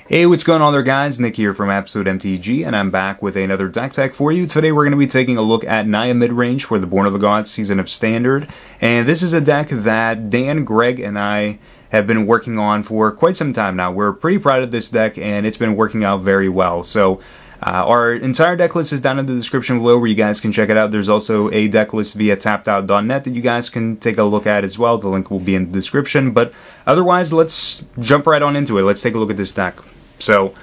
Hey, what's going on there, guys? Nick here from Absolute MTG, and I'm back with another deck tech for you. Today we're going to be taking a look at Naya Midrange for the Born of the Gods season of Standard. And this is a deck that Dan, Greg, and I have been working on for quite some time now. We're pretty proud of this deck, and it's been working out very well. So our entire deck list is down in the description below where you guys can check it out. There's also a deck list via TappedOut.net that you guys can take a look at as well. The link will be in the description. But otherwise, let's jump right on into it. Let's take a look at this deck. So,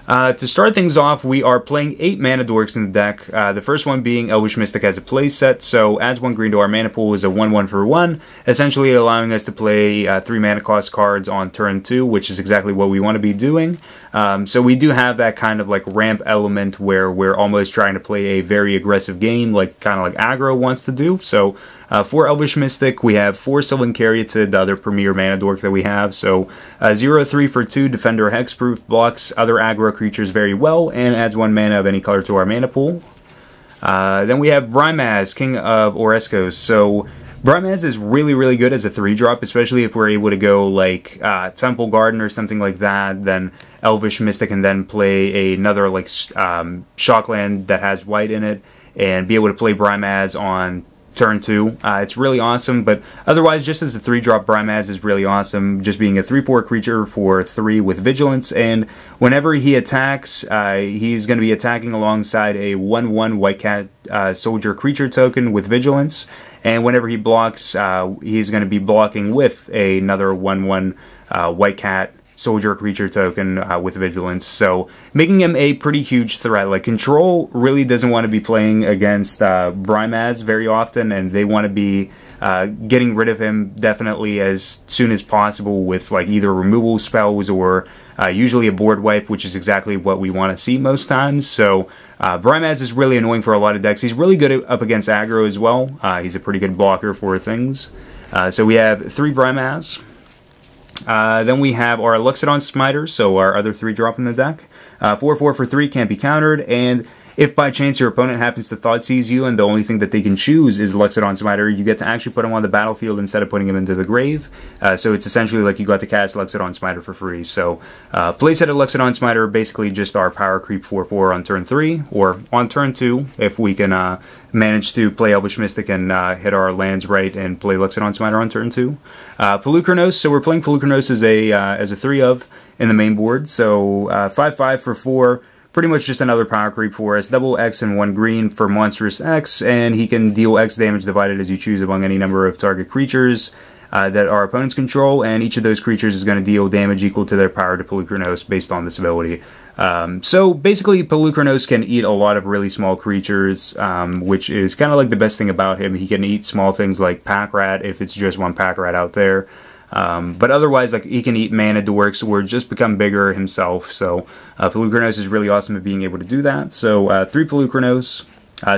to start things off, we are playing 8 mana dorks in the deck. The first one being Elvish Mystic as a play set. So, adds 1 green to our mana pool is a 1/1 for 1, essentially allowing us to play 3 mana cost cards on turn 2, which is exactly what we want to be doing. So we do have that kind of like ramp element where we're almost trying to play a very aggressive game, like kind of like aggro wants to do. So for Elvish Mystic, we have 4 Sylvan Caryatid, the other premier mana dork that we have. So 0/3 for 2, Defender Hexproof, blocks other aggro creatures very well, and adds 1 mana of any color to our mana pool. Then we have Brimaz, King of Oreskos. So Brimaz is really good as a 3-drop, especially if we're able to go like Temple Garden or something like that. Then Elvish Mystic can then play another like Shockland that has white in it and be able to play Brimaz on turn 2. It's really awesome, but otherwise just as a 3-drop, Brimaz is really awesome, just being a 3/4 creature for 3 with Vigilance, and whenever he attacks, he's going to be attacking alongside a 1/1 White Cat Soldier creature token with Vigilance, and whenever he blocks, he's going to be blocking with another 1/1 White Cat Soldier creature token with Vigilance, so making him a pretty huge threat. Like, Control really doesn't want to be playing against Brimaz very often, and they want to be getting rid of him definitely as soon as possible with like either removal spells or usually a board wipe, which is exactly what we want to see most times. So Brimaz is really annoying for a lot of decks. He's really good up against aggro as well. He's a pretty good blocker for things. So we have 3 Brimaz. Then we have our Loxodon Smiter, so our other 3-drop in the deck. 4/4 for 3, can't be countered, and if by chance your opponent happens to Thoughtseize you and the only thing that they can choose is Loxodon Smiter, you get to actually put him on the battlefield instead of putting him into the grave. So it's essentially like you got to cast Loxodon Smiter for free. So playset of Loxodon Smiter, basically just our power creep 4/4 on turn 3, or on turn 2 if we can manage to play Elvish Mystic and hit our lands right and play Loxodon Smiter on turn 2. Polukranos, so we're playing Polukranos as a 3-of in the main board. So 5/5 for 4. Pretty much just another power creep for us. Double X and 1 green for monstrous X, and he can deal X damage divided as you choose among any number of target creatures that our opponents control, and each of those creatures is going to deal damage equal to their power to Polukranos based on this ability. So basically, Polukranos can eat a lot of really small creatures, which is kind of like the best thing about him. He can eat small things like Pack Rat if it's just one Pack Rat out there. But otherwise, like, he can eat mana dorks or just become bigger himself. So Polukranos is really awesome at being able to do that. So 3 Polukranos.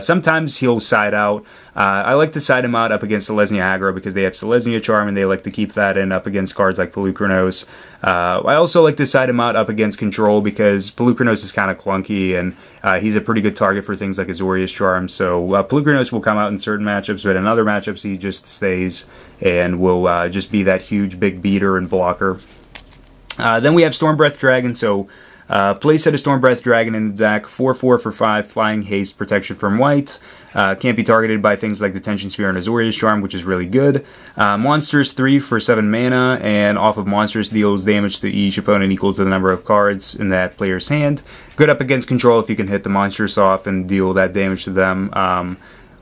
Sometimes he'll side out. I like to side him out up against Selesnya aggro because they have Selesnya Charm and they like to keep that in up against cards like Polukranos. I also like to side him out up against Control because Polukranos is kind of clunky and he's a pretty good target for things like Azorius Charm. So Polukranos will come out in certain matchups, but in other matchups he just stays and will just be that huge big beater and blocker. Then we have Stormbreath Dragon. So playset of Stormbreath Dragon in the deck, 4/4 for 5, flying, haste, protection from white. Can't be targeted by things like Detention Sphere and Azorius Charm, which is really good. Monsters 3 for 7 mana, and off of monsters deals damage to each opponent equal to the number of cards in that player's hand. Good up against Control if you can hit the monsters off and deal that damage to them.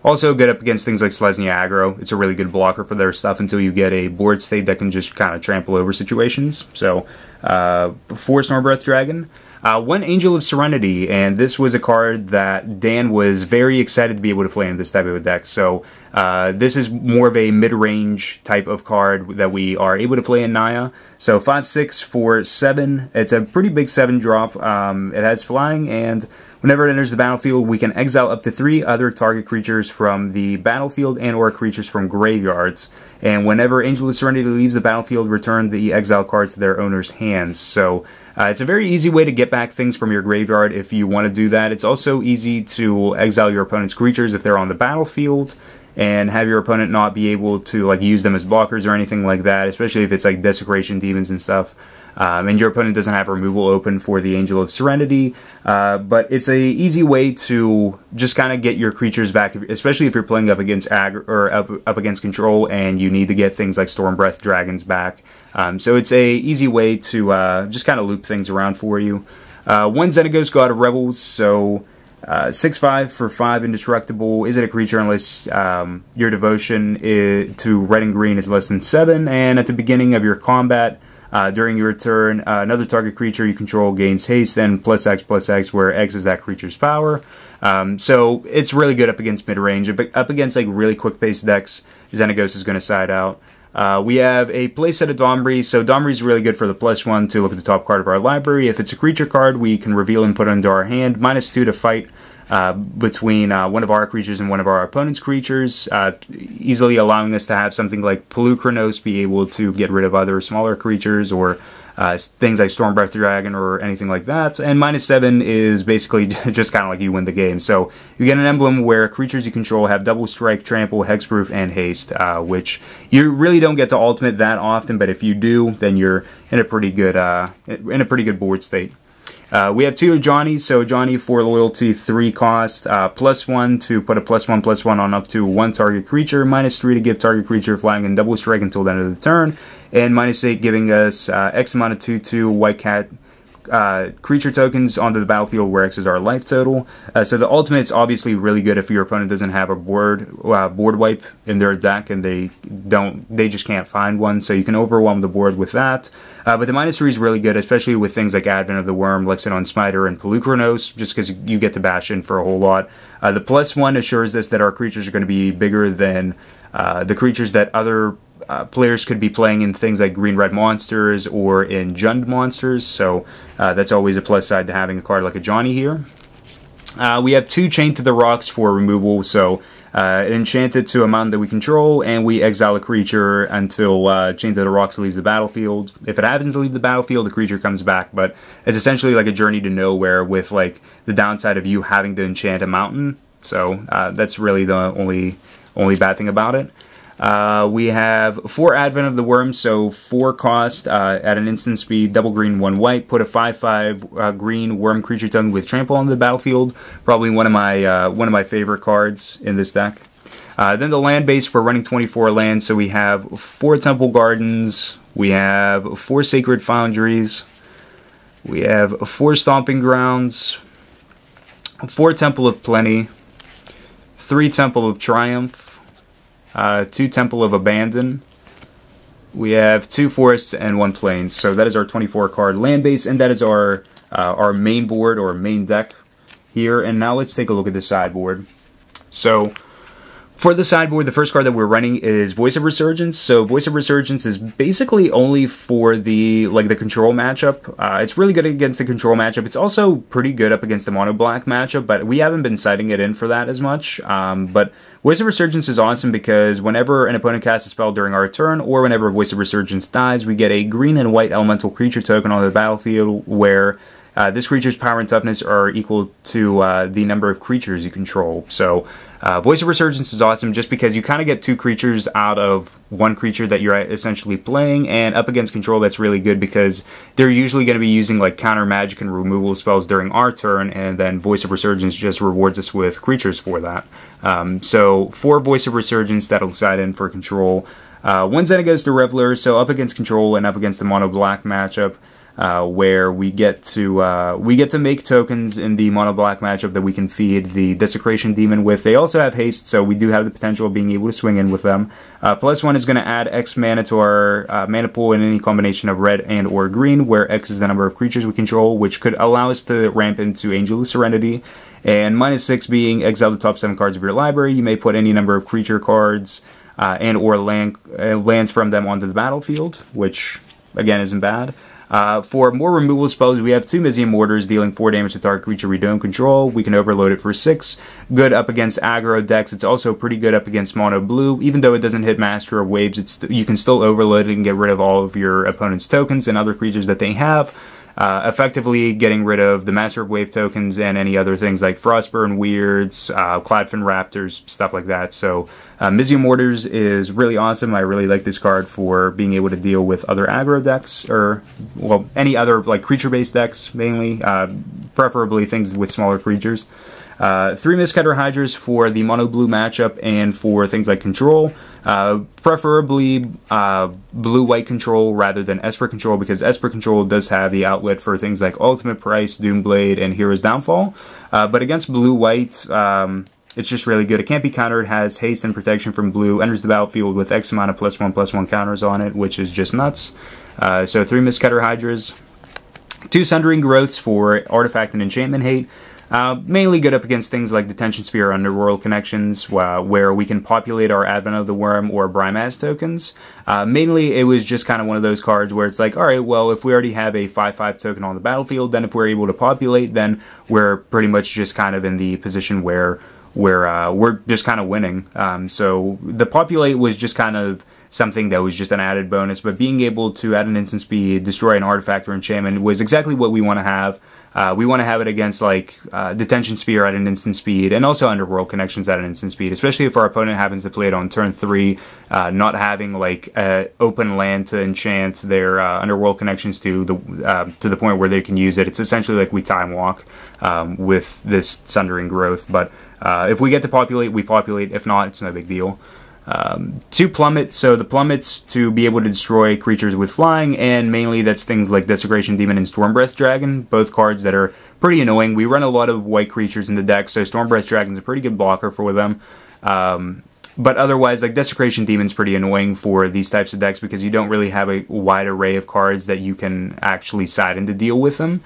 Also good up against things like Selesnya aggro. It's a really good blocker for their stuff until you get a board state that can just kind of trample over situations. So 4 Stormbreath Dragon. 1 Angel of Serenity, and this was a card that Dan was very excited to be able to play in this type of a deck. So this is more of a mid-range type of card that we are able to play in Naya. So 5/6 for 7. It's a pretty big 7-drop. It has flying, and whenever it enters the battlefield, we can exile up to 3 other target creatures from the battlefield and or creatures from graveyards. And whenever Angel of Serenity leaves the battlefield, return the exile card to their owner's hands. So it's a very easy way to get back things from your graveyard if you want to do that. It's also easy to exile your opponent's creatures if they're on the battlefield, and have your opponent not be able to like use them as blockers or anything like that, especially if it's like Desecration Demons and stuff. and your opponent doesn't have removal open for the Angel of Serenity, but it's a easy way to just kind of get your creatures back, especially if you're playing up against up against control and you need to get things like Stormbreath Dragons back. So it's a easy way to just kind of loop things around for you. One Xenagos go out of Revels, so 6/5 for 5 indestructible. Is it a creature unless your devotion to red and green is less than 7, and at the beginning of your combat, during your turn, another target creature you control gains haste and +X/+X, where X is that creature's power. So it's really good up against mid-range. Up against like really quick-paced decks, Xenagos is going to side out. We have a playset of Domri, so Domri is really good for the +1 to look at the top card of our library. If it's a creature card, we can reveal and put it into our hand. -2 to fight between one of our creatures and one of our opponent's creatures, easily allowing us to have something like Polukranos be able to get rid of other smaller creatures, or things like Stormbreath Dragon or anything like that. And -7 is basically just kind of like you win the game. So you get an emblem where creatures you control have double strike, trample, hexproof, and haste, which you really don't get to ultimate that often, but if you do, then you're in a pretty good board state. We have 2 Ajani, so Ajani for loyalty, 3 cost, +1 to put a +1/+1 on up to 1 target creature, -3 to give target creature flying and double strike until the end of the turn, and -8 giving us X amount of 2/2 white cat creature tokens onto the battlefield where X is our life total. So the ultimate's obviously really good if your opponent doesn't have a board wipe in their deck and they just can't find one, so you can overwhelm the board with that. But the -3 is really good, especially with things like Advent of the Wurm, Loxodon Smiter, and Polukranos, just because you get to bash in for a whole lot. The +1 assures us that our creatures are going to be bigger than the creatures that other players could be playing in things like green-red monsters or in Jund monsters, so that's always a plus side to having a card like Ajani here. We have 2 Chained to the Rocks for removal, so enchant it to a mountain that we control, and we exile a creature until Chained to the Rocks leaves the battlefield. If it happens to leave the battlefield, the creature comes back, but it's essentially like a journey to nowhere with like the downside of you having to enchant a mountain, so that's really the only bad thing about it. We have 4 Advent of the Wurm, so 4 cost at an instant speed, double green, 1 white. Put a 5/5 green Wurm creature token with trample on the battlefield. Probably one of my favorite cards in this deck. Then the land base, we're running 24 lands, so we have 4 Temple Gardens, we have 4 Sacred Foundries, we have 4 Stomping Grounds, 4 Temple of Plenty, 3 Temple of Triumph, 2 Temple of Abandon. We have 2 Forests and 1 Plains. So that is our 24 card land base, and that is our main board or main deck here. And now let's take a look at the sideboard. So for the sideboard, the first card that we're running is Voice of Resurgence. So Voice of Resurgence is basically only for the control matchup. It's really good against the control matchup. It's also pretty good up against the mono black matchup, but we haven't been citing it in for that as much. But Voice of Resurgence is awesome because whenever an opponent casts a spell during our turn, or whenever Voice of Resurgence dies, we get a green and white elemental creature token on the battlefield where this creature's power and toughness are equal to the number of creatures you control. So Voice of Resurgence is awesome just because you kind of get 2 creatures out of 1 creature that you're essentially playing, and up against control that's really good because they're usually going to be using like counter magic and removal spells during our turn, and then Voice of Resurgence just rewards us with creatures for that. So for Voice of Resurgence, that'll side in for control. 1 Xenagos the Reveler, so up against control and up against the mono black matchup. Where we get to make tokens in the mono black matchup that we can feed the Desecration Demon with. They also have haste, so we do have the potential of being able to swing in with them. +1 is going to add X mana to our mana pool in any combination of red and or green, where X is the number of creatures we control, which could allow us to ramp into Angel of Serenity. And -6 being exile the top 7 cards of your library. You may put any number of creature cards and or lands from them onto the battlefield, which again isn't bad. For more removal spells, we have 2 Mizzium Mortars dealing 4 damage to target creature we don't control. We can overload it for 6. Good up against aggro decks. It's also pretty good up against mono blue. Even though it doesn't hit Master of Waves, you can still overload it and get rid of all of your opponent's tokens and other creatures that they have. effectively getting rid of the Master of Wave tokens and any other things like Frostburn Weirds, Cloudfin Raptors, stuff like that. So Mizzium Mortars is really awesome. I really like this card for being able to deal with other aggro decks, or, well, any other like creature-based decks, mainly, preferably things with smaller creatures. 3 Mistcutter Hydras for the mono-blue matchup and for things like control. Preferably blue-white control rather than Esper control, because Esper control does have the outlet for things like Ultimate Price, Doomblade, and Hero's Downfall. But against blue-white, it's just really good. It can't be countered, has haste and protection from blue, enters the battlefield with X amount of +1/+1 counters on it, which is just nuts. So 3 Mistcutter Hydras. 2 Sundering Growths for artifact and enchantment hate. Mainly good up against things like Detention Sphere or Underworld Connections, where we can populate our Advent of the Wurm or Brimaz tokens. Mainly, it was just kind of one of those cards where it's like, alright, well, if we already have a 5/5 token on the battlefield, then if we're able to populate, then we're pretty much just kind of in the position where we're just kind of winning. So the populate was just kind of something that was just an added bonus, but being able to, at an instant speed, destroy an artifact or enchantment was exactly what we want to have. We want to have it against, like, Detention Sphere at an instant speed, and also Underworld Connections at an instant speed, especially if our opponent happens to play it on turn 3, not having, like, open land to enchant their Underworld Connections to the point where they can use it. It's essentially like we Time Walk with this Sundering Growth, but if we get to populate, we populate. If not, it's no big deal. 2 Plummet, so the Plummets to be able to destroy creatures with flying, and mainly that's things like Desecration Demon and Stormbreath Dragon, both cards that are pretty annoying. We run a lot of white creatures in the deck, so Stormbreath Dragon's a pretty good blocker for them. But otherwise, like, Desecration Demon's pretty annoying for these types of decks because you don't really have a wide array of cards that you can actually side in to deal with them.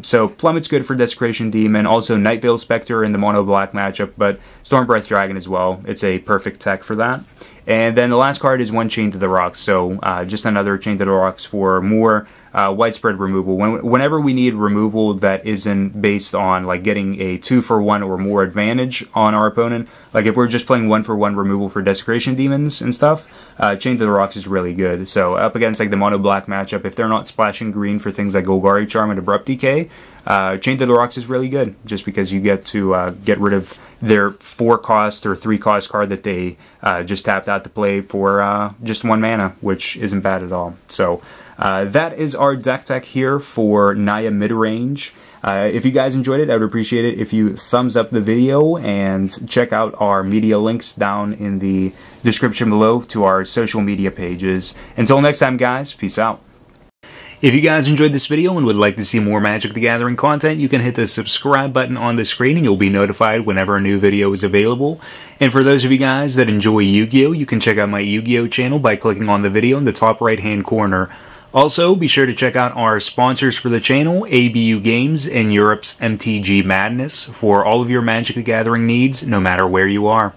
So Plummet's good for Desecration Demon, also Nightveil Spectre in the mono-black matchup, but Stormbreath Dragon as well. It's a perfect tech for that. And then the last card is 1 Chain to the Rocks, so just another Chain to the Rocks for more widespread removal. Whenever we need removal that isn't based on, like, getting a 2-for-1 or more advantage on our opponent, like if we're just playing 1-for-1 removal for Desecration Demons and stuff, Chain to the Rocks is really good. So up against, like, the mono-black matchup, if they're not splashing green for things like Golgari Charm and Abrupt Decay, Chain to the Rocks is really good, just because you get to get rid of their 4-cost or 3-cost card that they just tapped out to play for just 1 mana, which isn't bad at all. So that is our deck tech here for Naya Midrange. If you guys enjoyed it, I would appreciate it if you thumbs up the video and check out our media links down in the description below to our social media pages. Until next time, guys, peace out. If you guys enjoyed this video and would like to see more Magic the Gathering content, you can hit the subscribe button on the screen and you'll be notified whenever a new video is available. And for those of you guys that enjoy Yu-Gi-Oh!, you can check out my Yu-Gi-Oh! Channel by clicking on the video in the top right-hand corner. Also, be sure to check out our sponsors for the channel, ABU Games and Europe's MTG Madness, for all of your Magic the Gathering needs, no matter where you are.